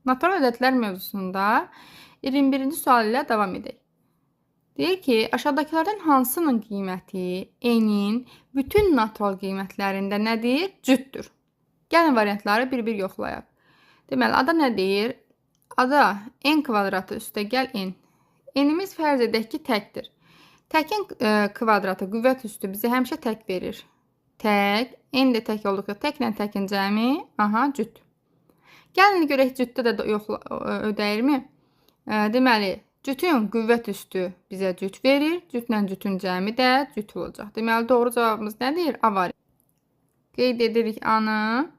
Natural ədədlər mövzusunda 21-ci sual ilə davam edək. Deyir ki, aşağıdakılardan hansının qiyməti n-in bütün natural qiymətlərində nədir? Cütdür. Gəlin variantları bir-bir yoxlayaq. Deməli, ada nə deyir? Ada n kvadratı üstəgəl n. N-imiz fərz edək ki, təkdir. Təkin kvadratı qüvvət üstü bizə həmişə tək verir. Tək, n də tək olduqda təklə təkin cəmi, cüt. Gəlin görək cütdə də ödəyirmi? Deməli, cütün qüvvət üstü bizə cüt verir. Cütlə cütün cəmi də cüt olacaq. Deməli, doğru cavabımız nədir? A variantı. Qeyd edirik A-nı.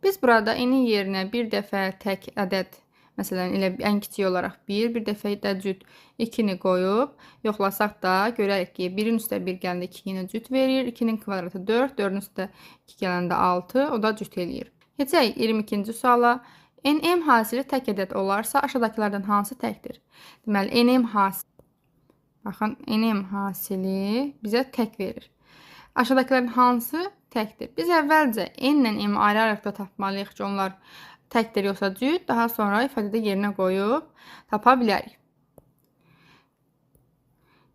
Biz burada n-in yerinə bir dəfə tək ədəd, məsələn, elə ən kiçik olaraq 1, bir dəfə də cüt 2-ni qoyub, yoxlasaq da görək ki, 1-in üstə 1 gələndə 2-ni cüt verir, 2-nin kvadratı 4, 4-ün üstə 2 gələndə 6, o da cüt eləyir. Keçək 22-ci suala. N-m hasili tək ədəd olarsa, aşağıdakılardan hansı təkdir? Deməli, N-m hasili, baxın, N-m hasili bizə tək verir. Aşağıdakıların hansı təkdir? Biz əvvəlcə n ilə m ayrı-ayrıqda tapmalıyıq ki, onlar təkdir yoxsa cüt, daha sonra ifadədə yerinə qoyub tapa bilərik.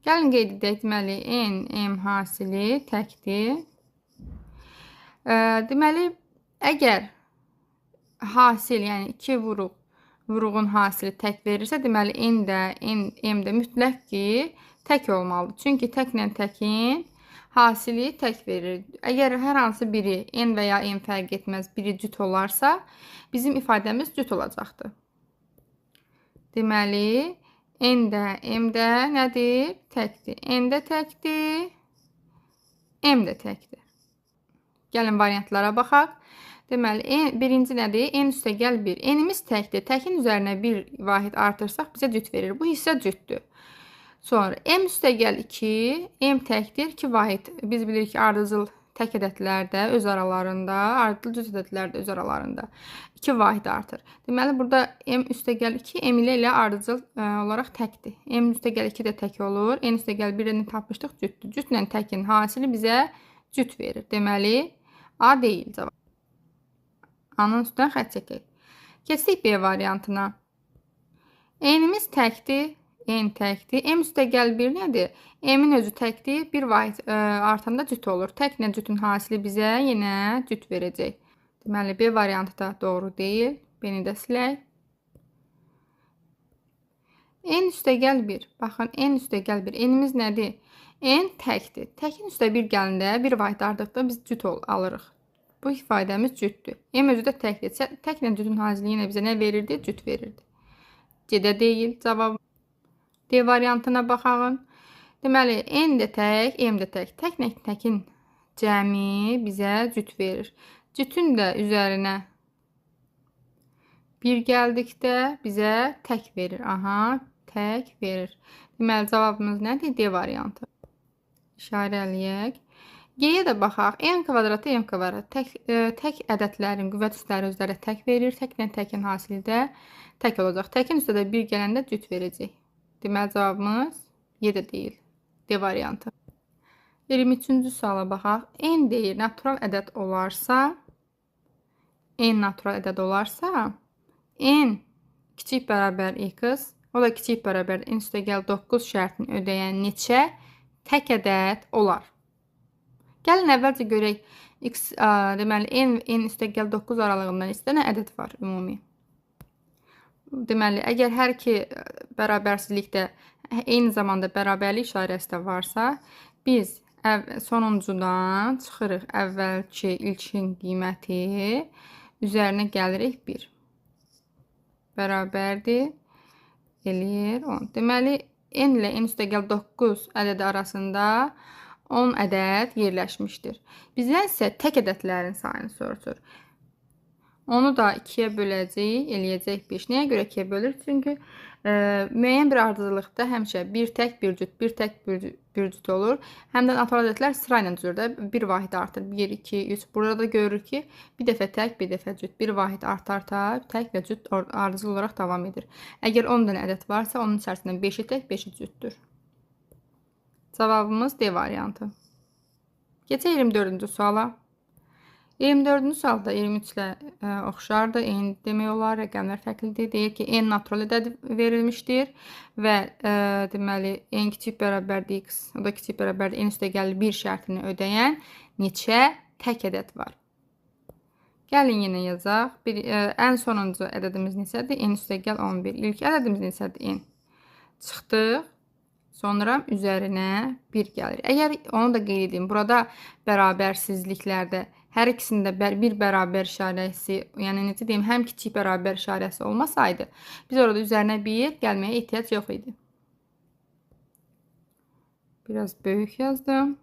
Gəlin qeyd edək, deməli, n, m hasili təkdir. Deməli, əgər hasil, yəni 2 vuruğun hasili tək verirsə, deməli, n də, m də mütləq ki, tək olmalıdır. Çünki təklə təkin hasili tək verir. Əgər hər hansı biri n və ya m fərq etməz, biri cüt olarsa, bizim ifadəmiz cüt olacaqdır. Deməli, n də, m də nədir? Təkdir. N də təkdir, m də təkdir. Gəlin variantlara baxaq. Deməli, birinci nədir? N üstəgəl 1. N-imiz təkdir. Təkin üzərinə bir vahid artırsaq bizə cüt verir. Bu hissə cütdür. Sonra m üstəgəl 2, m təkdir, 2 vahid. Biz bilirik ki, ardıcıl tək ədədlərdə öz aralarında, ardıcıl cüt ədədlərdə öz aralarında 2 vahid artır. Deməli, burada m üstəgəl 2, m ilə ardıcıl olaraq təkdir. M üstəgəl 2 də tək olur. N üstəgəl 1-ni tapmışdıq, cütdür. Cütlə təkin hasili bizə cüt verir. Deməli, A deyil cavab. A-nın üstündən xətt çəkək. Keçdik B variantına. N-imiz təkdir, n təkdir. M üstəgəl 1 nədir? M-in özü təkdir, bir vahid artanda cüt olur. Təklə cütün hasili bizə yenə cüt verəcək. Deməli, B variantı da doğru deyil. B-ni də silək. N üstəgəl 1. Baxın, N üstəgəl 1. N-imiz nədir? N təkdir. Təkin üstə 1 gələndə bir vahid artdıqda biz cüt alırıq. Bu ifadəmiz cütdür. M özü də təkdir. Təklə cütün hasili yenə bizə nə verirdi? Cüt verirdi. C-də deyil cavab. D variantına baxağın. Deməli, N də tək, M də tək. Təklə təkin cəmi bizə cüt verir. Cütün də üzərinə 1 gəldikdə bizə tək verir. Tək verir. Deməli, cavabımız nədir? D variantı. İşarə eləyək. G-yə də baxaq. M kvadratı, M kvadratı. Tək ədədlərin qüvvət üstləri özləri tək verir. Təklə təkin hasili də tək olacaq. Təkin üstə də 1 gələndə cüt verəcək. Deməli, cavabımız Y də deyil. D variantı. 23-cü suala baxaq. N deyir, natural ədəd olarsa, N kiçik bərabər x, o da kiçik bərabər n üstəgəl 9 şərtini ödəyən neçə tək ədəd olar? Gəlin əvvəlcə görək, deməli, n üstəgəl 9 aralığından istənilən ədəd var ümumi. Deməli, əgər hər iki bərabərsizlikdə eyni zamanda bərabərlik işarəsi də varsa, biz sonuncudan çıxırıq əvvəlki ilkin qiyməti, üzərinə gəlirik 1. Bərabərdir, eləyir 10. Deməli, n ilə n üstəgəl 9 ədədi arasında 10 ədəd yerləşmişdir. Bizdən isə tək ədədlərin sayını soruşur. Onu da 2-yə böləcəyik, eləyəcək 5. Nəyə görə 2-yə bölür? Çünki müəyyən bir ardıcıllıqda həmişə bir tək, bir cüt, bir tək, bir cüt olur. Həm də natural ədədlər sırayla düzülür. Bir vahid artır. 1, 2, 3. Burada da görürük ki, bir dəfə tək, bir dəfə cüt. Bir vahid artar, tək və cüt ardıcıl olaraq davam edir. Əgər 10 dənə ədəd varsa, onun içərisindən 5-i tək, 5-i cütdür. Cavabımız D variantı. Keçək 24-cü suala. 24-cü sualda 23 ilə oxşardır. Eyni demək olar, rəqəmlər fərqlidir. Deyir ki, n natural ədəd verilmişdir və deməli n kiçik bərabərdir x, o da kiçik bərabərdir n üstə gəlir 1 şərtini ödəyən neçə tək ədəd var? Gəlin yenə yazaq. Ən sonuncu ədədimiz neçədir? N üstə gəl 11. İlk ədədimiz neçədir? N. Çıxdıq. Sonra üzərinə 1 gəlir. Əgər onu da qeyd edeyim, burada bərabərsizliklərdə hər ikisində bir bərabər işarəsi, yəni necə deyim, həm kiçik bərabər işarəsi olmasaydı, biz orada üzərinə 1 gəlməyə ehtiyac yox idi. Biraz böyük yazdım.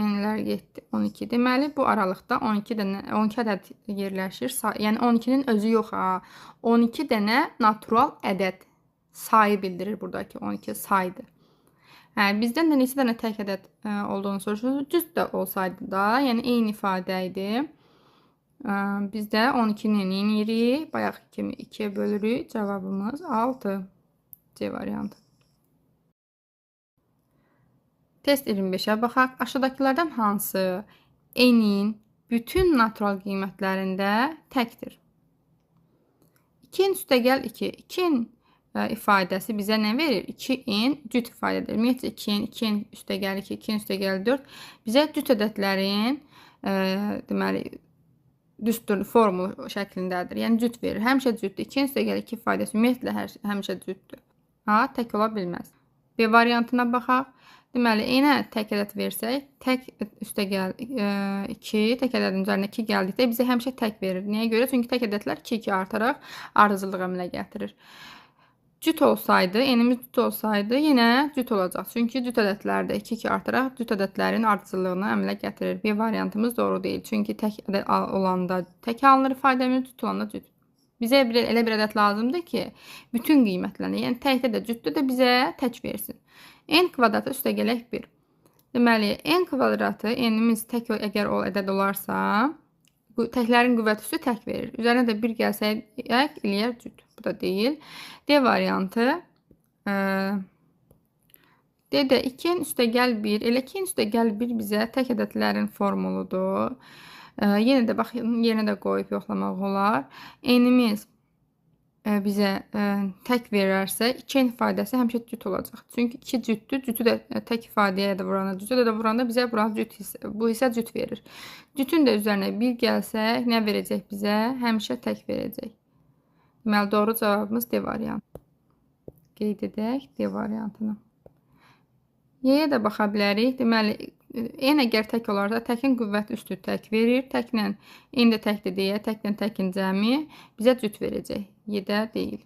N'lər 7, 12. Deməli, bu aralıqda 12 ədəd yerləşir. Yəni 12-nin özü yox ha. 12 dənə natural ədəd sayı bildirir buradakı 12 saydır. Bizdən də neçə dənə tək ədəd olduğunu soruşuruz. Düz də olsaydı da, yəni eyni ifadə idi. Bizdə 12-ni eləyirik. Bayaq kimi 2-yə bölürük. Cavabımız 6. C variantı. Test 25-ə baxaq. Aşağıdakılardan hansı n-in bütün natural qiymətlərində təkdir? 2-nin üstəgəl 2. 2-nin ifadəsi bizə nə verir? 2n cüt ifadədir. Ümumiyyətlə 2n, 2n üstəgəl 2, 2n üstəgəl 4 bizə cüt ədədlərin deməli düstur formulu şəklindədir. Yəni cüt verir. Həmişə cütdür. 2n üstəgəl 2 ifadəsi ümumiyyətlə həmişə cütdür. A tək ola bilməz. B variantına baxaq. Deməli, n-ə tək ədəd versək, tək üstəgəl 2, tək ədədin üzərinə 2 gəldikdə bizə həmişə tək verir. Niyə görə? Çünki tək ədədlər 2-2 artaraq ardıcıllıq əmələ gətirir. Cüt olsaydı, n-imiz cüt olsaydı, yenə cüt olacaq. Çünki cüt ədədlərdə 2-2 artaraq cüt ədədlərin ardıcıllığını əmələ gətirir. B variantımız doğru deyil. Çünki tək ədəd olanda tək alınır ifadəmiz, cüt olanda cüt. Bizə elə bir ədəd lazımdır ki, bütün qiymətlərini, yəni təkdə də, cütdə də bizə tək versin. N kvadratı üstəgələk 1. Deməli, n kvadratı, n-imiz tək əgər o ədəd olarsa, təklərin qüvvət üstü tək verir. Üzərinə də 1 gəlsək, eləyər cüt. Bu da deyil. D variantı. D-də 2-nin üstəgəl 1. Elə 2-nin üstəgəl 1 bizə tək ədədlərin formuludur. Yenə də, bax, yenə də qoyub yoxlamaq olar. N-imiz bizə tək verərsə, 2-n ifadəsi həmişə cüt olacaq. Çünki 2 cütdür. Cütü də tək ifadəyə də vuranda, cütü də vuranda bizə bu hissə cüt verir. Cütün də üzərinə 1 gəlsək, nə verəcək bizə? Həmişə tək verəcək. Deməli, doğru cavabımız D variantı. Qeyd edək D variantını. Y-yə də baxa bilərik. Deməli, n əgər tək olarsa, təkin qüvvət üstü tək verir. Təklə n də təkdir deyə, təklə təkin cəmi bizə cüt verəcək. Y-də deyil.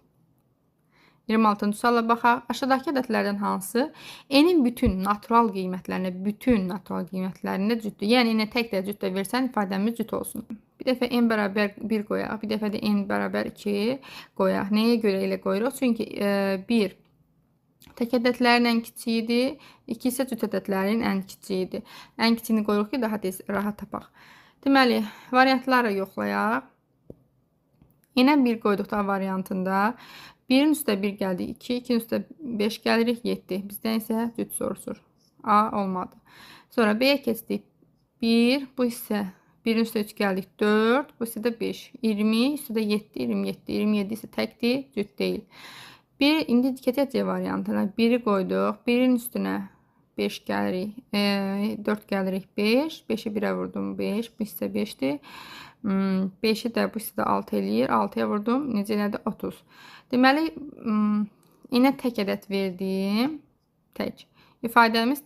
26-cı suala baxaq. Aşağıdakı ədədlərdən hansı n-in bütün natural qiymətlərində cütdür? Yəni, n-ə tək də cüt də versən, ifadəmiz cüt olsun. Bir dəfə n bərabər 1 qoyaq, bir dəfə də n bərabər 2 qoyaq. Nəyə görə elə qoyuruq? Çünki 1 tək ədədlərin ən kiçiyidir, 2 isə cüt ədədlərin ən kiçiyidir. Ən kiçiyini qoyuruq ki, daha tez rahat tapaq. Deməli, variantları yoxlayaq. N-ə 1 qoyduqda variantında 1-in üstə 1 gəldi 2, 2-in üstə 5 gəlirik 7. Bizdən isə cüt soruşur. A olmadı. Sonra B-yə keçdik. 1, bu isə 1-in üstə 3 gəldik 4, bu isə də 5. 20, üstə də 7, 27. 27 isə təkdir, cüt deyil. İndi keçək C variantına. 1-i qoyduq. 1-in üstünə 5 gəlirik. 4 gəlirik 5. 5-i 1-ə vurdum 5. Bu isə 5-dir. 5-i də bu isə də 6 eləyir. 6-ya vurdum. Necə elədi? 30. Deməli, yenə tək ədəd verdim. Tək. İfadəmiz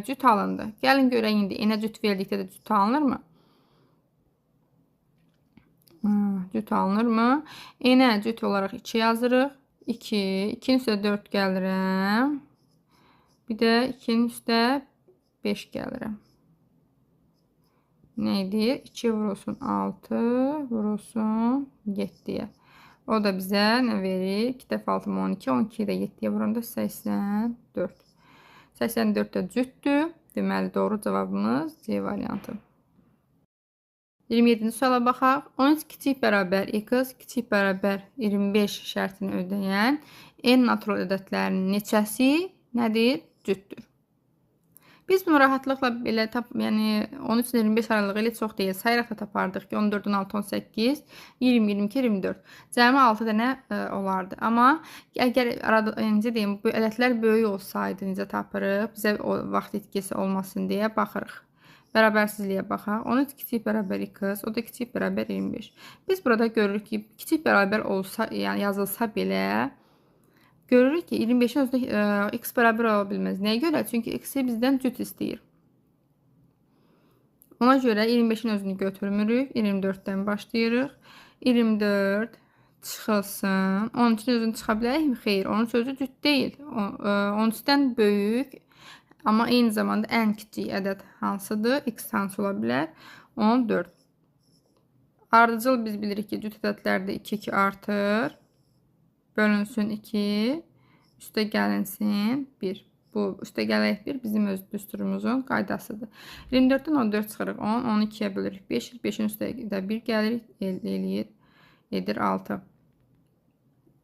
cüt alındı. Gəlin görək indi. Yenə cüt verdikdə də cüt alınırmı? Cüt alınırmı? Yenə cüt olaraq 2 yazırıq. 2, 2-nin üstə 4 gəlirəm. Bir də 2-nin üstə 5 gəlirəm. Nə edir? 2 vurulsun 6, vurulsun 7-yə. O da bizə nə verir? 2 dəfə 6, 12, 12-yi də 7-yə vuranda 84. 84 də cütdür. Deməli, doğru cavabımız C variantı. 27-ci suala baxaq. 13 kiçik bərabər x kiçik bərabər 25 şərtini ödəyən n natural ədədlərinin neçəsi nədir? Cütdür. Biz bunu rahatlıqla belə yəni 13-25 aralığı ilə çox deyil. Sayaraq da tapardıq ki, 14-ün 6, 18, 20, 22, 24. Cəmi 6 dənə olardı. Amma əgər arada necə deyim, bu ədədlər böyük olsaydı necə tapırıq? Bizə o vaxt itkisi olmasın deyə baxırıq. Bərabərsizliyə baxaq. 13 kiçik bərabər x, o da kiçik bərabər 25. Biz burada görürük ki, kiçik bərabər olsa, yəni yazılsa belə, görürük ki, 25-in özündə x bərabər ola bilməz. Nəyə görə? Çünki x-i bizdən cüt istəyir. Ona görə 25-in özünü götürmürük. 24-dən başlayırıq. 24 çıxılsın. 13-in özünü çıxa bilərikmi? Xeyr, onun sözü cüt deyil. 13-dən böyük, amma eyni zamanda ən kiçik ədəd hansıdır? X hansı ola bilər? 14. Ardıcıl biz bilirik ki, cüt ədədlərdə 2 artır. Bölünsün 2, üstə gəlinsin 1. Bu üstə gələk 1 bizim öz düsturumuzun qaydasıdır. 24-dən 14 çıxırıq 10, 12-yə bölürük 5, 5-in üstə də 1 gəlir, edir 6.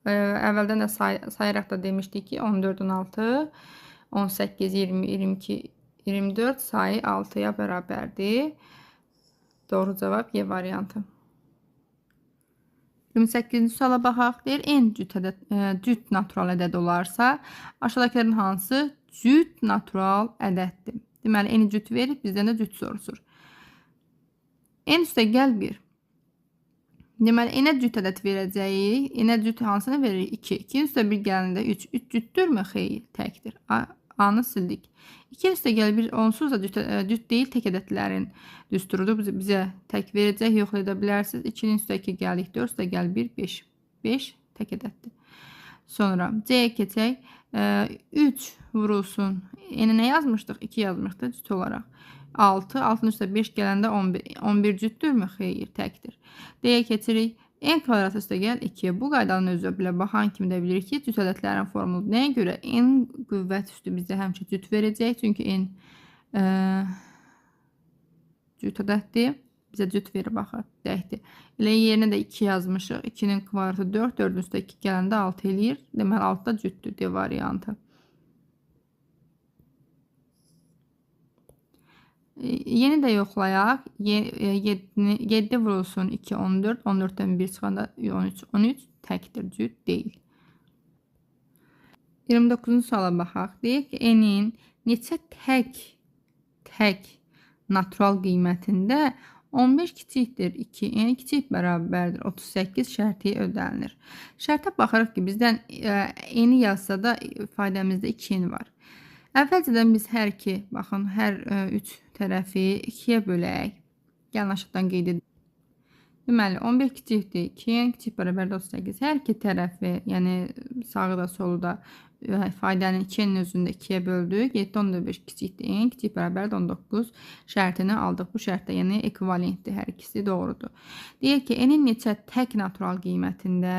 Əvvəldən də sayaraq da demişdik ki, 14-ün 6, 18, 20, 22, 24 sayı 6-ya bərabərdir. Doğru cavab Y variantı. 28-ci suala baxaq. Deyir, n cüt natural ədəd olarsa, aşağıdakilərin hansı cüt natural ədəddir? Deməli, n cüt verir, bizdən də cüt soruşur. N üstə gəl 1. Deməli, n-ə cüt ədəd verəcəyik. N-ə cüt hansını veririk? 2. 2-nin üstə 1 gəlində 3. 3 cütdürmü? Xeyr, təkdir. A-nı sildik. 2-nin üstə gəl 1 onsuz da cüt deyil, tək ədədlərin düsturudur. Bizə tək verəcək, yoxlaya bilərsiniz. 2-nin üstə 2 gəldik, 4 üstə gəl 1, 5. 5 tək ədəddir. Sonra C-yə keçək. 3 vurulsun. N-ə nə yazmışdıq? 2 yazmışdıq cüt olaraq. 6, 6-nın üstə 5 gələndə 11. 11 cütdürmü? Xeyr, təkdir. D-yə keçirik. N kvadratı üstə gəl 2. Bu qaydanın özü bilə baxan kimi də bilirik ki, cüt ədədlərin formulu nəyə görə? N qüvvət üstü bizə həmişə cüt verəcək. Çünki N cüt ədəddir. Bizə cüt verir, baxaq, dəkdir. Elə yerinə də 2 yazmışıq. 2-nin kvadratı 4, 4-ün üstə 2 gələndə 6 eləyir. Deməli, 6 da cütdür, D variantı. Yeni də yoxlayaq. 7 vurulsun 2, 14. 14-dən 1 çıxanda 13. 13 təkdir, cüt deyil. 29-cu suala baxaq. Deyək ki, n-in neçə tək natural qiymətində 15 kiçikdir 2, n kiçik bərabərdir 38 şərti ödənilir. Şərtə baxırıq ki, bizdən n-i yazsa da ifadəmizdə 2n var. Əvvəlcədən biz hər 3 tərəfi 2-yə bölək. Gəlin aşağıdan qeyd edək. Deməli, 11 kiçikdir 2, kiçik bərabərdir 38. Hər 2 tərəfi, yəni sağı da solu da ifadənin 2-nin özündə 2-yə böldük. 7, 15 kiçikdir n, kiçik bərabərdir 19 şərtini aldıq. Bu şərtdə yəni ekvivalentdir, hər ikisi doğrudur. Deyək ki, n-in neçə tək natural qiymətində?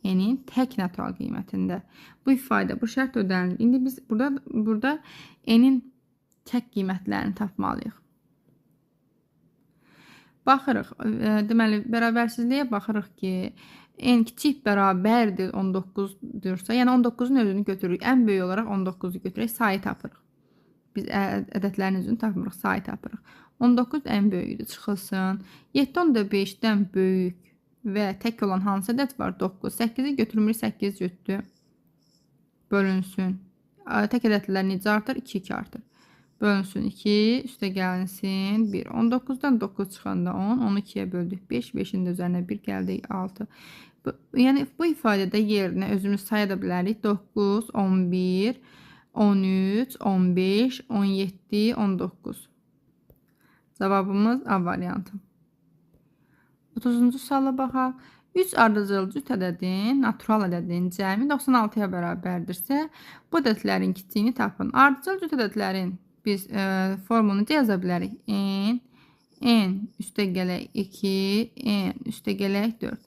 N-in tək natural qiymətində. Bu ifadə, bu şərt ödənilir. İndi biz burada n-in tək qiymətlərini tapmalıyıq. Baxırıq, deməli, bərabərsizliyə baxırıq ki, n kiçik bərabərdir 19-dursa, yəni 19-un özünü götürürük. Ən böyük olaraq 19-u götürək, sayı tapırıq. Biz ədədlərin özünü tapmırıq, sayı tapırıq. 19 ən böyüdür, çıxılsın. 7, 15-dən böyük və tək olan hansı ədəd var? 9. 8-i götürmürük, 8 cütdür. Bölünsün. Tək ədədlər necə artır? 2 artır. Bölünsün 2, üstə gəlinsin 1. 19-dan 9 çıxanda 10, 12-yə böldük 5, 5-in də üzərinə 1 gəldik 6. Yəni bu ifadədə yerinə özümüz saya da bilərik. 9, 11, 13, 15, 17, 19. Cavabımız A variantı. 30-cu suala baxaq. 3 ardıcıl cüt ədədin, natural ədədin cəmi 96-ya bərabərdirsə, bu ədədlərin kiçiyini tapın. Ardıcıl cüt ədədlərin biz formulunu necə yaza bilərik? N üstə gələk 2, n üstə gələk 4.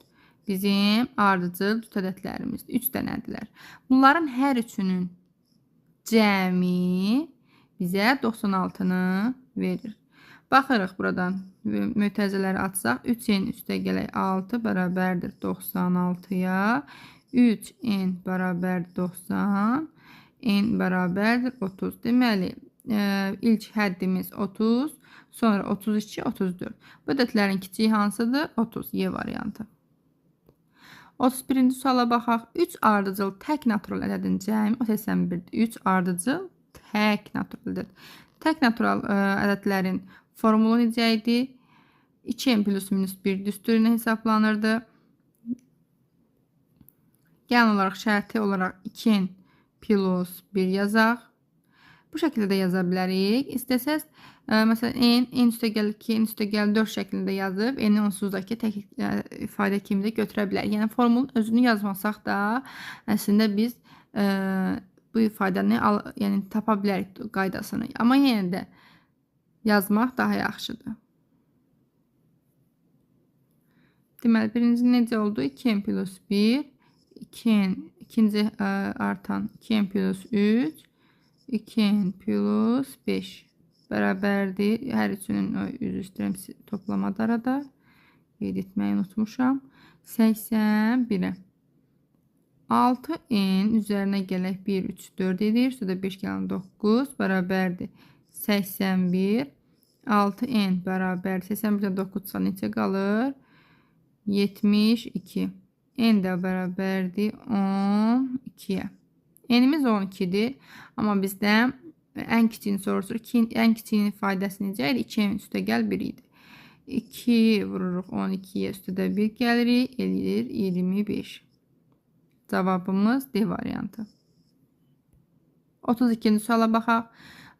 Bizim ardıcıl cüt ədədlərimiz 3 dənədirlər. Bunların hər üçünün cəmi bizə 96-nı verir. Baxırıq buradan mötərizələri açsaq. 3n üstə gələk 6 bərabərdir 96-ya. 3n bərabərdir 90. N bərabərdir 30. Deməli, ilk həddimiz 30, sonra 32, 34. Bu ədədlərin kiçiyi hansıdır? 30, Y variantı. 31-ci suala baxaq. 3 ardıcıl tək natural ədədin cəmi 81-dir. 3 ardıcıl tək natural ədəd. Tək natural ədədlərin formulu necə idi? 2n plus minus 1 düsturuna hesablanırdı. Gəlin olaraq şərti olaraq 2n plus 1 yazaq. Bu şəkildə də yaza bilərik. İstəsəz, məsələn, n üstəgəl 2, n üstəgəl 4 şəklində yazıb, n-i onsuzdakı tək ifadə kimi də götürə bilərik. Yəni, formulun özünü yazmasaq da, əslində biz bu ifadəni tapa bilərik qaydasını. Amma yenə də yazmaq daha yaxşıdır. Deməli, birinci necə oldu? 2n plus 1, 2n, ikinci artan 2n plus 3, 2n plus 5 bərabərdir. Hər üçünün üzü istəyirəm toplamada arada. Qeyd etməyi unutmuşam. 81-ə. 6n üzərinə gələk 1, 3, 4 edir. Üstədə 5 gələn 9 bərabərdir. 81. 6n bərabər 81-də 9 necə qalır? 72. N də bərabərdir 12-yə. N'imiz 12-dir. Amma bizdən ən kiçiyini soruşur. Ən kiçiyinin faydası necə idi? 2n üstəgəl 1 idi. 2 vururuq 12-yə, üstədə 1 gəlirik. Eləyir 25. Cavabımız D variantı. 32-ci suala baxaq.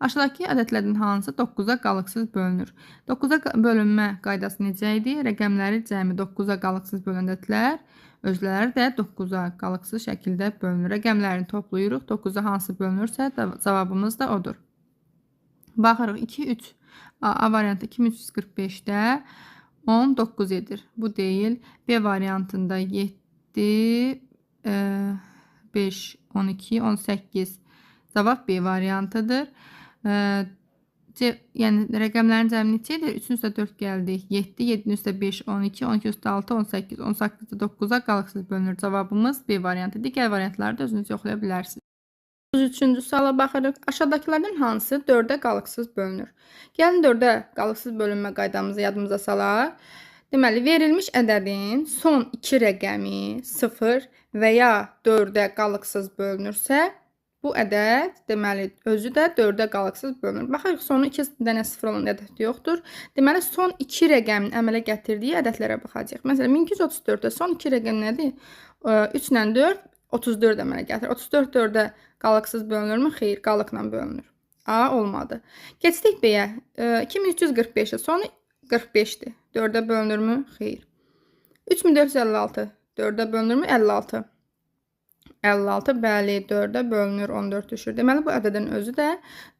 Aşağıdakı ədədlərin hansı 9-a qalıqsız bölünür? 9-a bölünmə qaydası necə idi? Rəqəmləri cəmi 9-a qalıqsız bölünən ədədlər özləri də 9-a qalıqsız şəkildə bölünür. Rəqəmlərini toplayırıq. 9-a hansı bölünürsə cavabımız da odur. Baxırıq 2, 3. A variantı 2345-də 19 edir. Bu deyil. B variantında 7, 5, 12, 18. Cavab B variantıdır. Yəni rəqəmlərin cəmi neçədir? 3-ün üstə 4 gəldik. 7, 7-nin üstə 5, 12, 12 üstə 6, 18. 18-də 9-a qalıqsız bölünür. Cavabımız B variantı. Digər variantları da özünüz yoxlaya bilərsiniz. 33-cü suala baxırıq. Aşağıdakılardan hansı 4-ə qalıqsız bölünür? Gəlin 4-ə qalıqsız bölünmə qaydamızı yadımıza salaq. Deməli, verilmiş ədədin son 2 rəqəmi 0 və ya 4-ə qalıqsız bölünürsə, bu ədəd, deməli, özü də 4-ə qalıqsız bölünür. Baxırıq, sonu 2 dənə 0 olan ədəd yoxdur. Deməli, son 2 rəqəmin əmələ gətirdiyi ədədlərə baxacaq. Məsələn, 1234-də son 2 rəqəm nədir? 3 ilə 4, 34 əmələ gətirir. 34 4-ə qalıqsız bölünürmü? Xeyr, qalıqla bölünür. A, olmadı. Keçdik B-yə. 2345-də sonu 45-dir. 4-ə bölünürmü? Xeyr. 3456 4-ə bölünürmü? 56. 56, bəli, 4-ə bölünür, 14 düşür. Deməli, bu ədədin özü də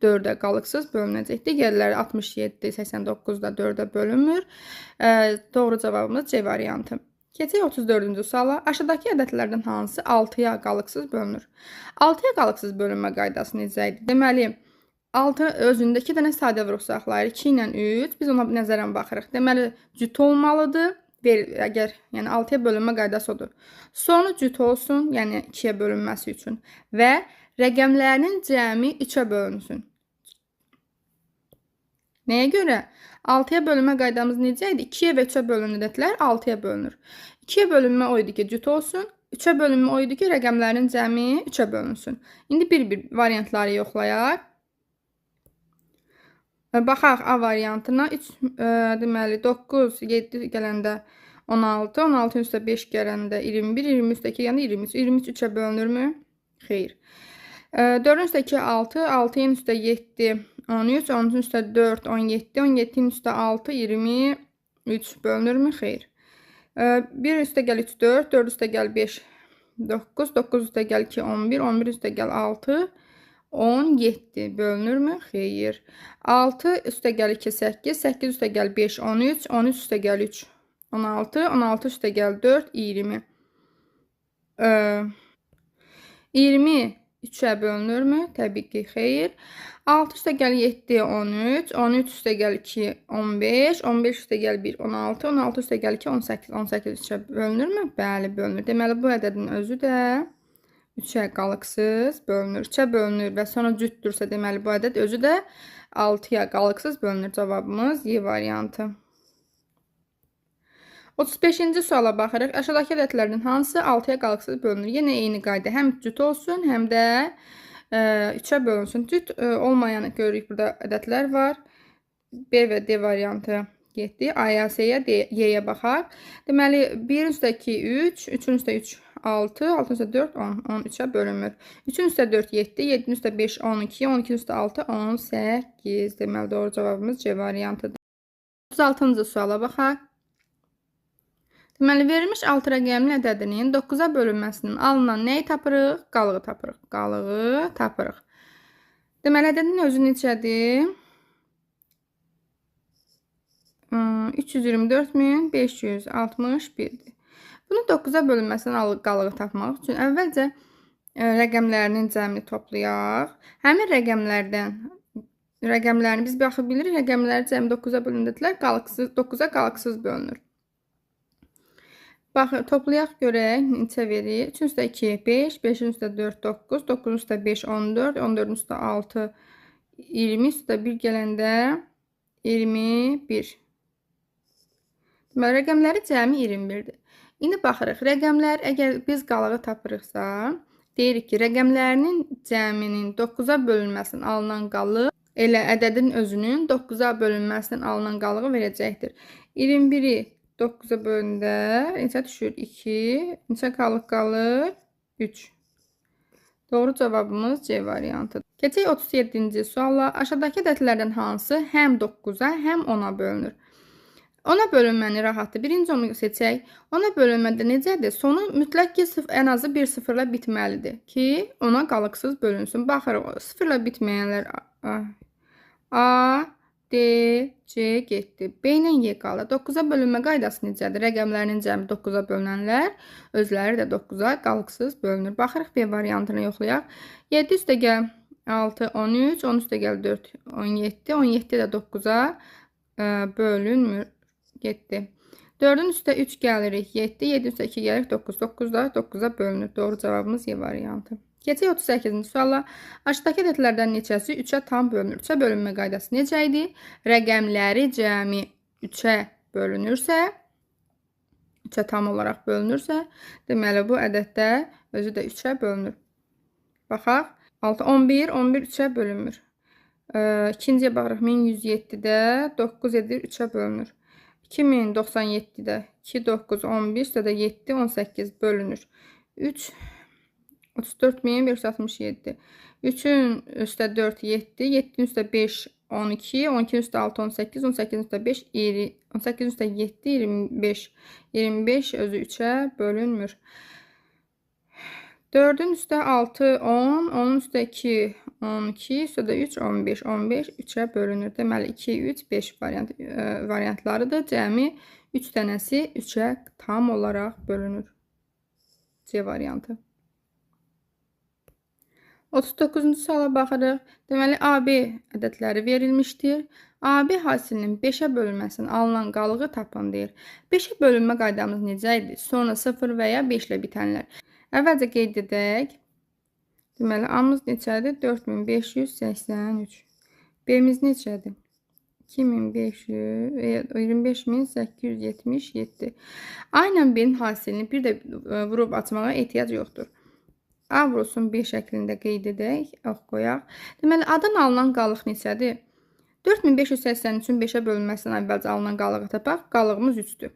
4-ə qalıqsız bölünəcək. Digərləri 67, 89-da 4-ə bölünmür. Doğru cavabımız C variantı. Keçək 34-cü suala. Aşağıdakı ədədlərdən hansı 6-ya qalıqsız bölünür? 6-ya qalıqsız bölünmə qaydası necə idi? Deməli, 6 özündə 2 dənə sadə vuruq saxlayır. 2 ilə 3, biz ona nəzərən baxırıq. Deməli, cüt olmalıdır. Əgər, yəni 6-ya bölünmə qaydası odur. Sonu cüt olsun, yəni 2-yə bölünməsi üçün və rəqəmlərinin cəmi 3-ə bölünsün. Nəyə görə? 6-ya bölünmə qaydamız necə idi? 2-yə və 3-ə bölünən ədədlər 6-ya bölünür. 2-yə bölünmə o idi ki, cüt olsun. 3-ə bölünmə o idi ki, rəqəmlərin cəmi 3-ə bölünsün. İndi bir-bir variantları yoxlayaq. Baxaq A variantına. 3, deməli, 9, 7 gələndə 16, 16-ın üstə 5 gələndə 21, 20 üstə 2 gələndə 23. 23 3-ə bölünürmü? Xeyr. 4-ün üstə 2, 6, 6-ın üstə 7, 13, 13-ün üstə 4, 17, 17-nin üstə 6, 23 bölünürmü? Xeyr. 1 üstə gəl 3, 4, 4 üstə gəl 5, 9, 9 üstə gəl 2, 11, 11 üstə gəl 6, 17 bölünürmü? Xeyr. 6 üstə gəl 2, 8, 8 üstə gəl 5, 13, 13 üstə gəl 3, 16, 16 üstə gəl 4, 20. 20 3-ə bölünürmü? Təbii ki, xeyr. 6 üstə gəl 7, 13, 13 üstə gəl 2, 15, 15 üstə gəl 1, 16, 16 üstə gəl 2, 18, 18 3-ə bölünürmü? Bəli, bölünür. Deməli, bu ədədin özü də 3-ə qalıqsız bölünür. 3-ə bölünür və sonra cütdürsə, deməli bu ədəd özü də 6-ya qalıqsız bölünür. Cavabımız Y variantı. 35-ci suala baxırıq. Aşağıdakı ədədlərdən hansı 6-ya qalıqsız bölünür? Yenə eyni qayda. Həm cüt olsun, həm də 3-ə bölünsün. Cüt olmayanı görürük. Burada ədədlər var. B və D variantı getdi. A-ya, S-yə, Y-yə baxaq. Deməli, 1-in üstə 2, 3, 3-ün üstə 3, 6, 6-ın üstə 4, 10, 13-ə bölünmür. 3-ün üstə 4, 7, 7-nin üstə 5, 12, 12-nin üstə 6, 18. Deməli, doğru cavabımız C variantıdır. 36-cı suala baxaq. Deməli, verilmiş 6 rəqəmli ədədinin 9-a bölünməsinin alınan nəyi tapırıq? Qalığı tapırıq. Qalığı tapırıq. Deməli, ədədin özü neçədir? 324.561-dir. Bunu 9-a bölünməsinin qalığı tapmaq üçün əvvəlcə rəqəmlərinin cəmini toplayaq. Həmin rəqəmlərini biz baxıb bilirik. Rəqəmləri cəmi 9-a bölündülər, 9-a qalıqsız bölünür. Baxın, toplayaq görək neçə verir. 3-ün üstə 2, 5, 5-in üstə 4, 9, 9-un üstə 5, 14, 14-ün üstə 6, 20, üstə 1 gələndə 21. Deməli, rəqəmləri cəmi 21-dir. İndi baxırıq, rəqəmlər əgər biz qalığı tapırıqsa, deyirik ki, rəqəmlərinin cəminin 9-a bölünməsinin alınan qalıq elə ədədin özünün 9-a bölünməsinin alınan qalığı verəcəkdir. 21-i 9-a bölündə neçə düşür? 2. Neçə qalıq qalır? 3. Doğru cavabımız C variantıdır. Keçək 37-ci sualla. Aşağıdakı ədədlərdən hansı həm 9-a, həm 10-a bölünür? 10-a bölünməni rahatdır. Birinci onu seçək. 10-a bölünmədə necədir? Sonu mütləq ki, ən azı bir sıfırla bitməlidir ki, ona qalıqsız bölünsün. Baxırıq, sıfırla bitməyənlər A, D, C getdi. B ilə Y qalır. 9-a bölünmə qaydası necədir? Rəqəmlərinin cəmi 9-a bölünənlər özləri də 9-a qalıqsız bölünür. Baxırıq, B variantını yoxlayaq. 7 üstə gəl 6, 13, 10 üstə gəl 4, 17, 17 də 9-a bölünmür. Getdi. 4-ün üstə 3 gəlirik 7, 7 üstə 2 gəlirik 9, 9 da 9-a bölünür. Doğru cavabımız Y variantı. Keçək 38-ci sualla. Aşağıdakı ədədlərdən neçəsi 3-ə tam bölünür? 3-ə bölünmə qaydası necə idi? Rəqəmləri cəmi 3-ə bölünürsə, 3-ə tam olaraq bölünürsə, deməli bu ədəddə özü də 3-ə bölünür. Baxaq. 6, 11, 11 3-ə bölünmür. İkinciyə baxırıq. 1107-də 9 edir 3-ə bölünür. 2097-də 2, 9, 11, üstə də 7, 18 bölünür. 3, 34.567. 3-ün üstə 4, 7, 7-nin üstə 5, 12, 12-nin üstə 6, 18, 18-nin üstə 5, 20, 18-nin üstə 7, 25. 25 özü 3-ə bölünmür. 4-ün üstə 6, 10, 10-un üstə 2, 12, üstə də 3, 15. 15 3-ə bölünür. Deməli, 2, 3, 5 variantlarıdır. Cəmi 3 dənəsi 3-ə tam olaraq bölünür. C variantı. 39-cu suala baxırıq. Deməli, AB ədədləri verilmişdir. AB hasilinin 5-ə bölünməsinin alınan qalığı tapın deyir. 5-ə bölünmə qaydamız necə idi? Sonra 0 və ya 5 ilə bitənlər. Əvvəlcə qeyd edək. Deməli, A-mız neçədir? 4583. B-miz neçədir? 25877. A ilə B-nin hasilini bir də vurub açmağa ehtiyac yoxdur. A vurulsun B şəklində qeyd edək, ox qoyaq. Deməli, A-dan alınan qalıq neçədir? 4583-ün 5-ə bölünməsindən əvvəlcə alınan qalığı tapaq. Qalığımız 3-dür.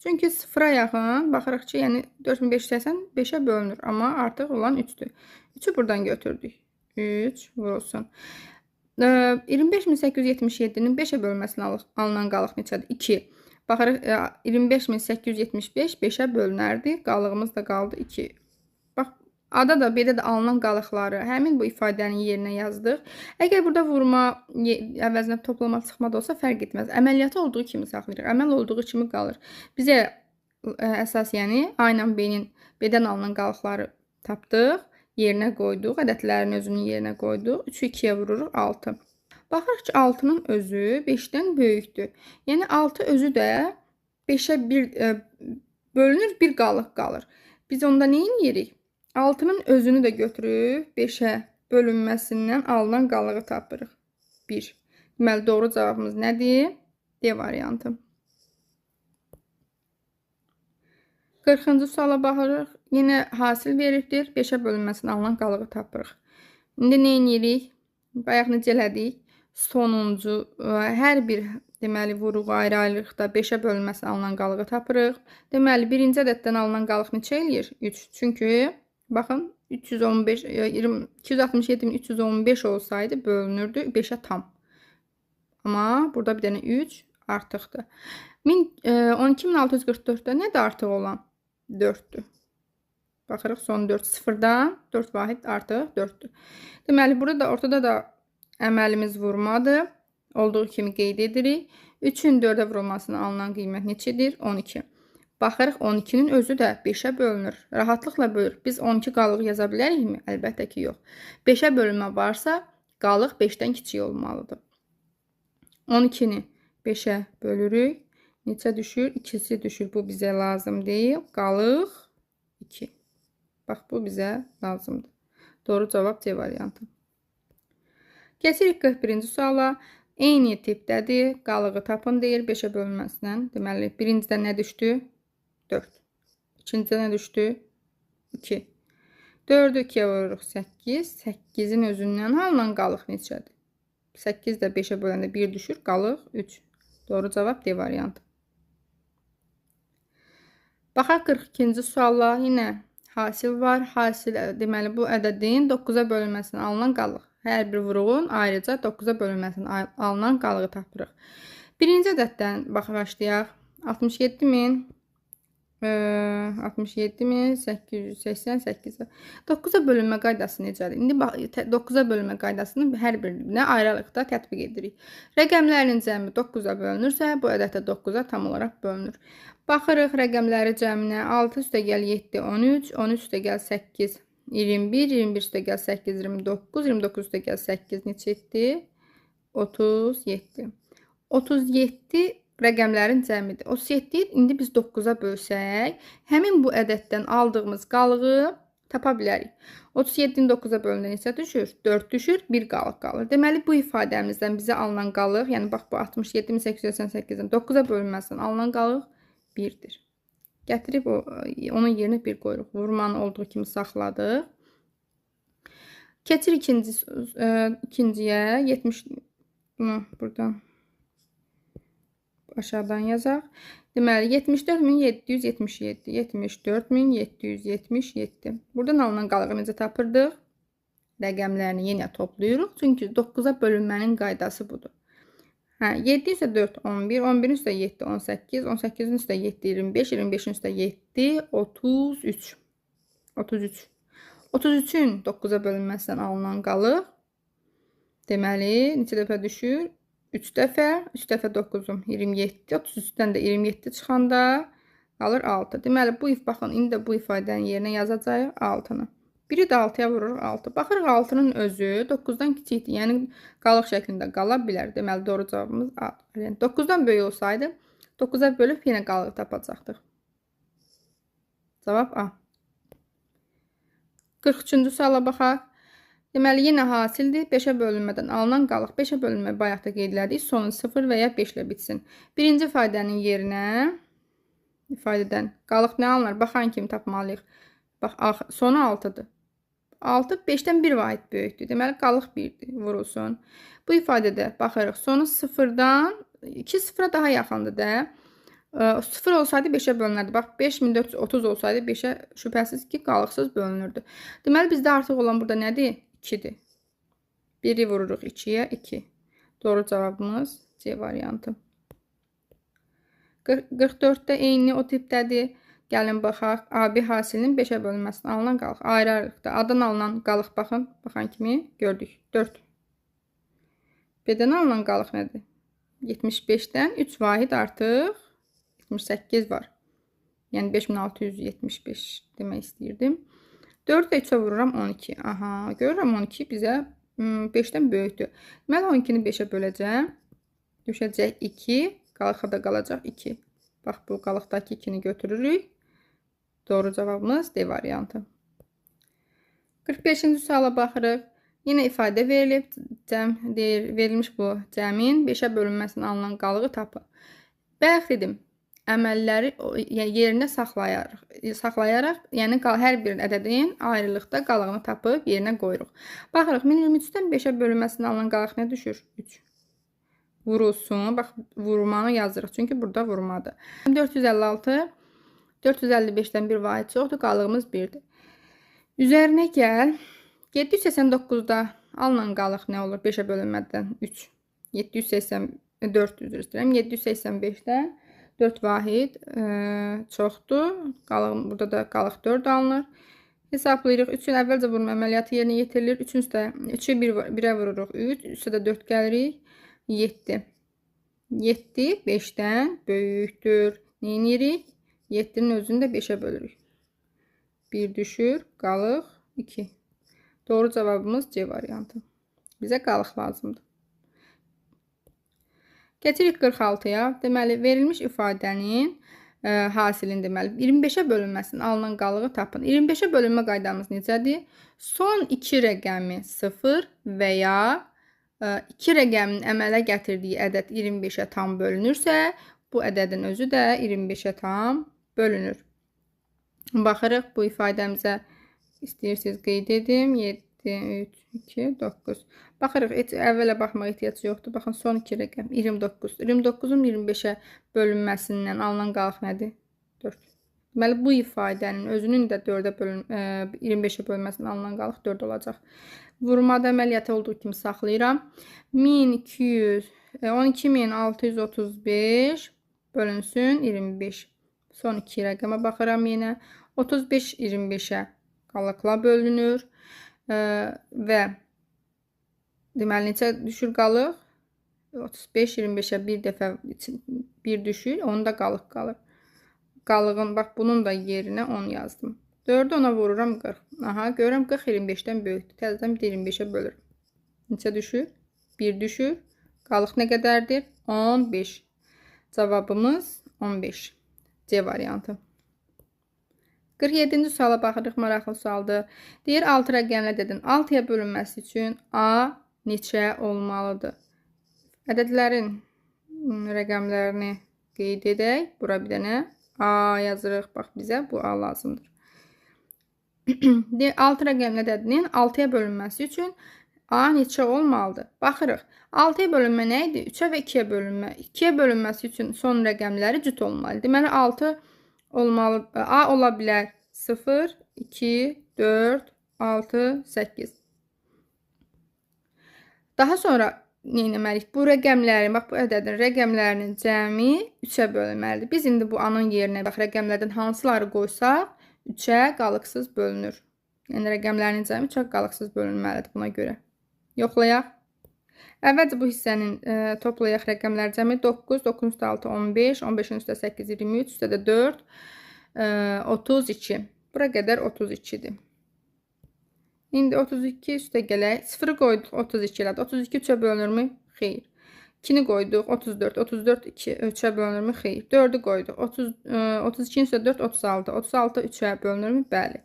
Çünki 0-a yaxın baxırıq ki, yəni 4580 5-ə bölünür, amma artıq olan 3-dür. 3-ü buradan götürdük. 3 vurulsun. 25877-nin 5-ə bölünməsindən alınan qalıq neçədir? 2. Baxırıq 25875 5-ə bölünərdi. Qalığımız da qaldı 2. Bax, A-da da B-də də alınan qalıqları həmin bu ifadənin yerinə yazdıq. Əgər burada vurma əvəzinə toplama çıxma da olsa fərq etməz. Əməliyyatı olduğu kimi saxlayırıq. Əməl olduğu kimi qalır. Bizə əsas yəni A ilə B-dən alınan qalıqları tapdıq. Yerinə qoyduq. Ədədlərin özünün yerinə qoyduq. 3-ü 2-yə vururuq 6. Baxırıq ki, 6-nın özü 5-dən böyükdür. Yəni 6 özü də 5-ə bölünür, bir qalıq qalır. Biz onda nə edirik? 6-nın özünü də götürüb 5-ə bölünməsindən alınan qalığı tapırıq. 1. Deməli, doğru cavabımız nədir? D variantı. 40-cı suala baxırıq. Yenə hasil veribdir. 5-ə bölünməsindən alınan qalığı tapırıq. İndi nə edirik? Bayaq necə elədik? Sonuncu hər bir deməli vuruq ayrı-ayrılıqda 5-ə bölünməsindən alınan qalığı tapırıq. Deməli, birinci ədəddən alınan qalıq neçə eləyir? 3. Çünki baxın 267.315 olsaydı bölünürdü 5-ə tam. Amma burada bir dənə 3 artıqdır. 12.644-də nədir artıq olan? 4-dür. Baxırıq son 4 sıfırdan 4 vahid artıq 4-dür. Deməli, burada ortada da əməlimiz vurmadır. Olduğu kimi qeyd edirik. 3-ün 4-ə vurulmasına alınan qiymət neçədir? 12. Baxırıq 12-nin özü də 5-ə bölünür. Rahatlıqla bölür. Biz 12 qalıq yaza bilərikmi? Əlbəttə ki, yox. 5-ə bölünmə varsa, qalıq 5-dən kiçik olmalıdır. 12-ni 5-ə bölürük. Neçə düşür? 2'si düşür. Bu bizə lazım deyil. Qalıq 2. Bax, bu bizə lazımdır. Doğru cavab C variantı. Keçirik 41-ci suala. Eyni tipdədir. Qalığı tapın deyir 5-ə bölünməsindən. Deməli, birincidə nə düşdü? 4. İkincidə nə düşdü? 2. 4-ü 2-yə vururuq 8. 8-in özündən alınan qalıq neçədir? 8 də 5-ə böləndə 1 düşür. Qalıq 3. Doğru cavab D variantı. Baxaq 42-ci sualla. Yenə hasil var. Hasil deməli bu ədədin 9-a bölünməsindən alınan qalıq. Hər bir vuruğun ayrıca 9-a bölünməsindən alınan qalığı tapırıq. Birinci ədəddən başlayaq. 67.888. 9-a bölünmə qaydası necədir? İndi 9-a bölünmə qaydasını hər birinə ayrılıqda tətbiq edirik. Rəqəmlərin cəmi 9-a bölünürsə, bu ədəd də 9-a tam olaraq bölünür. Baxırıq rəqəmləri cəminə 6 üstəgəl 7, 13, 13 üstəgəl 8, 21, 21 üstəgəl 8, 29, 29 üstəgəl 8 neçə etdi? 37. 37 rəqəmlərin cəmidir. 37-yi indi biz 9-a bölsək, həmin bu ədəddən aldığımız qalığı tapa bilərik. 37-nin 9-a bölündə neçə düşür? 4 düşür, 1 qalıq qalır. Deməli, bu ifadəmizdən bizə alınan qalıq, yəni bax bu 67.888-in 9-a bölünməsindən alınan qalıq 1-dir. Gətirib onun yerinə 1 qoyuruq. Vurmanı olduğu kimi saxladıq. Keçir ikinciyə. 70 bunu buradan aşağıdan yazaq. Deməli 74.777. 74.777. Buradan alınan qalığı necə tapırdıq? Rəqəmlərini yenə toplayırıq. Çünki 9-a bölünmənin qaydası budur. 7 üstə 4, 11, 11 üstə 7, 18, 18-in üstə 7, 25, 25-in üstə 7, 33. 33. 33-ün 9-a bölünməsindən alınan qalıq. Deməli, neçə dəfə düşür? 3 dəfə. 3 dəfə 9-um 27. 33-dən də 27 çıxanda qalır 6. Deməli, baxın, indi də bu ifadənin yerinə yazacağıq 6-nı. Biri də 6-ya vurur 6. Baxırıq 6-nın özü 9-dan kiçikdir. Yəni qalıq şəklində qala bilər. Deməli doğru cavabımız A. Yəni 9-dan böyük olsaydı 9-a bölüb yenə qalığı tapacaqdıq. Cavab A. 43-cü suala baxaq. Deməli yenə hasildir. 5-ə bölünmədən alınan qalıq. 5-ə bölünmə bayaq da qeyd elədik. Sonu 0 və ya 5 ilə bitsin. Birinci ifadənin yerinə ifadədən qalıq nə alınır? Baxan kimi tapmalıyıq. Bax, sonu 6-dır. 6 5-dən 1 vahid böyükdür. Deməli, qalıq 1-dir, vurulsun. Bu ifadədə baxırıq. Sonu 0-dan 2 0-a daha yaxındır da. 0 olsaydı 5-ə bölünərdi. Bax, 5430 olsaydı 5-ə şübhəsiz ki, qalıqsız bölünürdü. Deməli, bizdə artıq olan burada nədir? 2-dir. 1-i vururuq 2-yə, 2. Doğru cavabımız C variantı. 44-də eyni o tipdədir. Gəlin baxaq. AB hasilinin 5-ə bölünməsindən alınan qalıq. Ayrı-ayrılıqda A'dan alınan qalıq baxın. Baxan kimi gördük. 4. B-dən alınan qalıq nədir? 75-dən 3 vahid artıq 78 var. Yəni 5675 demək istəyirdim. 4 və 3-ə vururam 12. Aha, görürəm 12 bizə 5-dən böyükdür. Deməli 12-ni 5-ə böləcəm. Düşəcək 2. Qalıqda da qalacaq 2. Bax, bu qalıqdakı 2-ni götürürük. Doğru cavabımız D variantı. 45-ci suala baxırıq. Yenə ifadə verilib, verilmiş bu cəmin 5-ə bölünməsinin alınan qalığı tapın. Bayaq dedim, əməlləri yerinə saxlayaraq, yəni hər bir ədədin ayrılıqda qalığını tapıb yerinə qoyuruq. Baxırıq, 1023-dən 5-ə bölünməsinin alınan qalıq nə düşür? 3. Vurulsun. Bax, vurmanı yazırıq. Çünki burada vurmadır. 456, 455-dən bir vahid çoxdur. Qalığımız 1-dir. Üzərinə gəl. 789-da alınan qalıq nə olur? 5-ə bölünmədən 3. 784 üzr istəyirəm. 785-dən 4 vahid çoxdur. Burada da qalıq 4 alınır. Hesablayırıq. 3-ün əvvəlcə vurma əməliyyatı yerinə yetirilir. 3-ü 1-ə vururuq. 3. Üstə də 4 gəlirik. 7. 7 5-dən böyükdür. Neyinirik? 7-nin özünü də 5-ə bölürük. 1 düşür. Qalıq 2. Doğru cavabımız C variantı. Bizə qalıq lazımdır. Keçirik 46-ya. Deməli, verilmiş ifadənin hasilini deməli 25-ə bölünməsinin alınan qalığı tapın. 25-ə bölünmə qaydamız necədir? Son 2 rəqəmi 0 və ya 2 rəqəmin əmələ gətirdiyi ədəd 25-ə tam bölünürsə, bu ədədin özü də 25-ə tam bölünür. Baxırıq bu ifadəmizə. İstəyirsiniz qeyd edim. 7, 3, 2, 9. Baxırıq, əvvələ baxmağa ehtiyac yoxdur. Baxın, son 2 rəqəm 29. 29-un 25-ə bölünməsindən alınan qalıq nədir? 4. Deməli, bu ifadənin özünün də 25-ə bölünməsindən alınan qalıq 4 olacaq. Vurmada əməliyyatı olduğu kimi saxlayıram. 12635 bölünsün 25. Son 2 rəqəmə baxıram yenə. 35 25-ə qalıqla bölünür və deməli necə düşür qalıq? 35 25-ə bir dəfə bir düşür, onu da qalıq qalır. Qalığın, bax bunun da yerinə 10 yazdım. 4-ü ona vururam 40. Aha, görürəm 40 25-dən böyükdür. Təzədən 25-ə bölürüm. Neçə düşür? 1 düşür. Qalıq nə qədərdir? 15. Cavabımız 15. C variantı. 47-ci suala baxırıq, maraqlı sualdır. Deyir, 6 rəqəmlə dedin. 6-ya bölünməsi üçün A neçə olmalıdır? Ədədlərin rəqəmlərini qeyd edək. Bura bir dənə A yazırıq. Bax, bizə bu A lazımdır. Deyir, 6 rəqəmlə dedin. 6-ya bölünməsi üçün A neçə olmalıdır? Baxırıq. 6-ya bölünmə nə idi? 3-ə və 2-yə bölünmə. 2-yə bölünməsi üçün son rəqəmləri cüt olmalı. Deməli, 6 olmalı. A ola bilər 0, 2, 4, 6, 8. Daha sonra nə etməliyik? Bu rəqəmlərin, bax bu ədədin rəqəmlərinin cəmi 3-ə bölünməlidir. Biz indi bu A-nın yerinə bax rəqəmlərdən hansıları qoysaq 3-ə qalıqsız bölünür. Yəni rəqəmlərin cəmi 3-ə qalıqsız bölünməlidir buna görə. Yoxlayaq. Əvvəlcə bu hissənin toplayaq rəqəmlər cəmi 9, 9 üstə 6, 15, 15-in üstə 8, 23, üstə də 4, 32. Bura qədər 32-dir. İndi 32 üstə gələk. 0-ı qoyduq, 32 elədi. 32 3-ə bölünürmü? Xeyr. 2-ni qoyduq, 34. 34 3-ə bölünürmü? Xeyr. 4-ü qoyduq. 32-in üstə 4, 36. 36 3-ə bölünürmü? Bəli.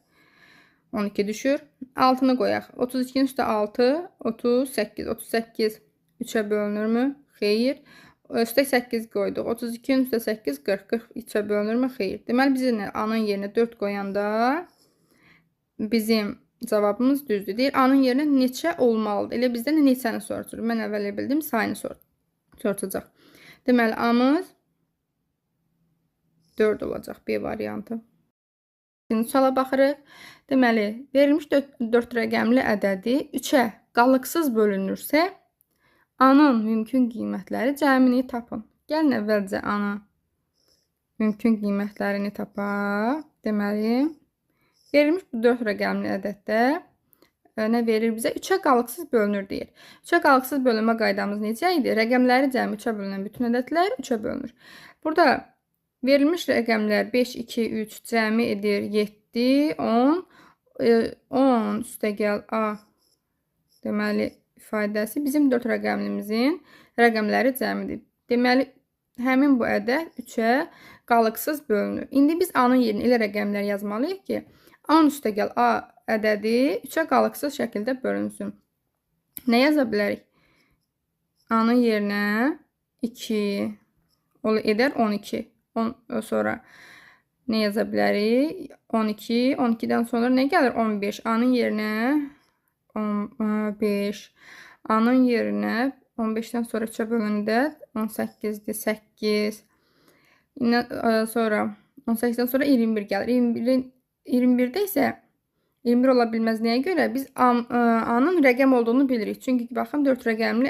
12 düşür. 6-nı qoyaq. 32-nin üstə 6, 38. 38 3-ə bölünürmü? Xeyr. Üstə 8 qoyduq. 32-nin üstə 8, 40. 40 3-ə bölünürmü? Xeyr. Deməli, biz A-nın yerinə 4 qoyanda bizim cavabımız düzdür. Deyir, A-nın yerinə neçə olmalıdır? Elə bizdən neçəni soruşur. Mən əvvəl bildim, sayını soruşacaq. Deməli, A-mız 4 olacaq. B variantı. Şimdi suala baxırıq. Deməli, verilmiş 4 rəqəmli ədədi 3-ə qalıqsız bölünürsə, A-nın mümkün qiymətləri cəmini tapın. Gəlin əvvəlcə A-nın mümkün qiymətlərini tapaq. Deməli, verilmiş bu 4 rəqəmli ədəddə nə verir bizə? 3-ə qalıqsız bölünür deyir. 3-ə qalıqsız bölünmə qaydamız necə idi? Rəqəmləri cəmi 3-ə bölünən bütün ədədlər 3-ə bölünür. Burada verilmiş rəqəmlər 5, 2, 3 cəmi edir 7, 10. 10 üstə gəl A deməli ifadəsi bizim 4 rəqəmlimizin rəqəmləri cəmidir. Deməli, həmin bu ədəd 3-ə qalıqsız bölünür. İndi biz A-nın yerinə elə rəqəmlər yazmalıyıq ki, 10 üstəgəl A ədədi 3-ə qalıqsız şəkildə bölünsün. Nə yaza bilərik? A-nın yerinə 2 edər 12. Sonra nə yaza bilərik? 12. 12-dən sonra nə gəlir? 15. A-nın yerinə 15. A-nın yerinə 15-dən sonra 3-ə bölündə 18-dir. 8. Sonra 18-dən sonra 21 gəlir. 21-də isə 21 ola bilməz. Nəyə görə? Biz A-nın rəqəm olduğunu bilirik. Çünki baxın 4 rəqəmli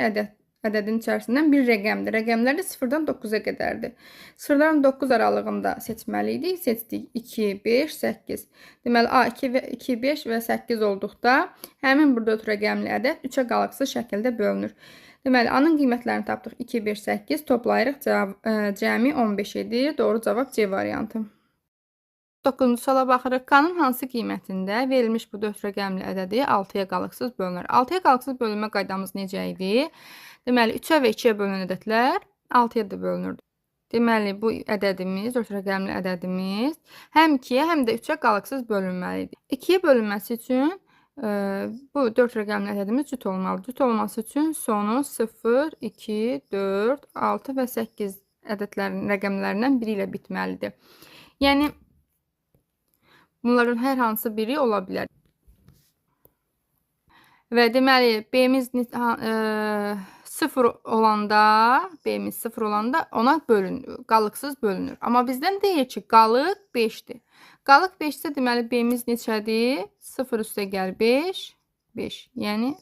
ədədin içərisindən bir rəqəmdir. Rəqəmlər də 0-dan 9-a qədərdir. 0-dan 9 aralığında seçməliydik. Seçdik 2, 5, 8. Deməli A 2, 5 və 8 olduqda həmin bu 4 rəqəmli ədəd 3-ə qalıqsız şəkildə bölünür. Deməli A-nın qiymətlərini tapdıq. 2, 5, 8 toplayırıq. Cəmi 15 edir. Doğru cavab C variantı. 9-cu suala baxırıq. K-nın hansı qiymətində verilmiş bu 4 rəqəmli ədədi 6-ya qalıqsız bölünür? 6-ya qalıqsız bölünmə qaydamız necə idi? Deməli 3-ə və 2-yə bölünən ədədlər 6-ya da bölünürdü. Deməli bu ədədimiz, 4 rəqəmli ədədimiz həm 2-yə, həm də 3-ə qalıqsız bölünməlidir. 2-yə bölünməsi üçün bu 4 rəqəmli ədədimiz cüt olmalıdır. Cüt olması üçün sonu 0, 2, 4, 6 və 8 ədədlərin rəqəmlərindən biri ilə bitməlidir. Yəni bunların hər hansı biri ola bilər. Və deməli, B-miz 0 olanda ona qalıqsız bölünür. Amma bizdən deyir ki, qalıq 5-dir. Qalıq 5-də deməli, B-miz neçədir? 0 üstəgəl 5, 5. Yəni,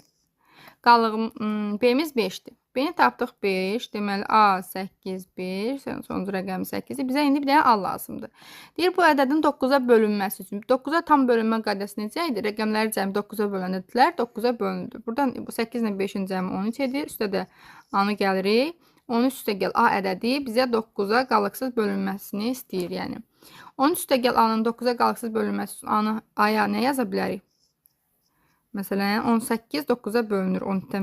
B-miz 5-dir. B-ni tapdıq 5. Deməli, A 8, 5. Sonuncu rəqəmi 8-dir. Bizə indi bir dənə A lazımdır. Deyir, bu ədədin 9-a bölünməsi üçün. 9-a tam bölünmə qaydası necə idi? Rəqəmləri cəmi 9-a bölünədilər. 9-a bölündü. Buradan 8 ilə 5-in cəmi 13 edir. Üstə də A-nı gəlirik. 13 üstəgəl A ədədi bizə 9-a qalıqsız bölünməsini istəyir. Yəni, 13 üstəgəl A-nın 9-a qalıqsız bölünməsi üçün A-ya nə yaza bilərik? Məsələn, 18 9-a bölünür. 13-dən